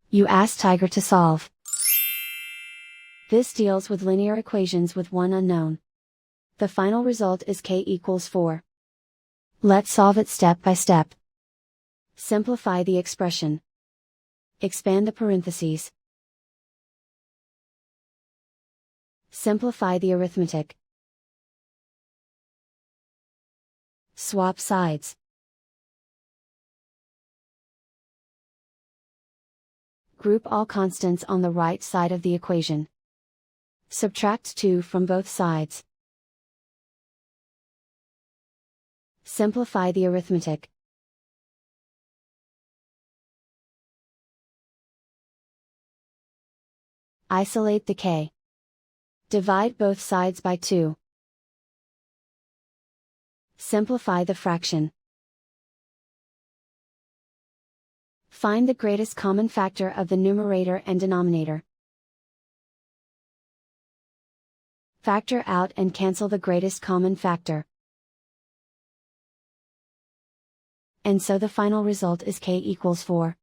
You ask Tiger to solve. This deals with linear equations with one unknown. The final result is k equals 4. Let's solve it step by step. Simplify the expression. Expand the parentheses. Simplify the arithmetic. Swap sides. Group all constants on the right side of the equation. Subtract 2 from both sides. Simplify the arithmetic. Isolate the k. Divide both sides by 2. Simplify the fraction. Find the greatest common factor of the numerator and denominator. Factor out and cancel the greatest common factor. And so the final result is k equals 4.